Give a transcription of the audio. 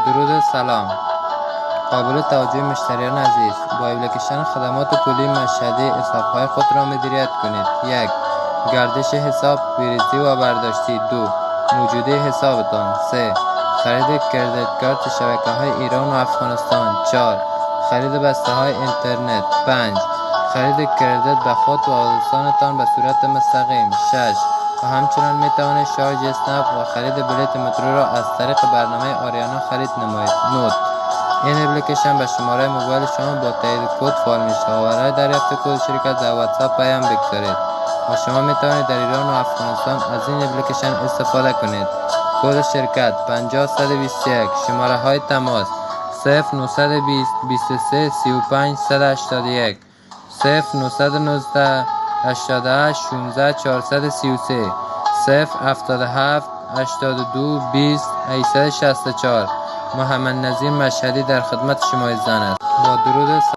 درود سلام. قابل توجه مشتریان عزیز، با اپلیکیشن خدمات پولی مشهدی حسابهای خود را مدیریت کنید. 1. گردش حساب، پیریزی و برداشتی. 2. موجودی حسابتان. 3. خرید کردیت کارت شبکه‌های ایران و افغانستان. 4. خرید بسته‌های اینترنت. 5. خرید کردیت به خود و دوستانتان به صورت مستقیم. 6. و همچنین می توانید شارژ اسنپ و خرید بلیط مترو را از طریق برنامه آریانا خرید نمایید. نوت: این اپلیکیشن به شماره موبایل شما با تایید کد فعال میشه و برای دریافت کد شرکت در واتساپ پیام بگذارید و شما می توانید در ایران و افغانستان از این اپلیکیشن استفاده کنید. کد شرکت 50121. شماره های تماس 0920 23 35 181 0919 88 16 433 077 82 20 864. محمد نظیر مشهدی در خدمت شما زن است. با درود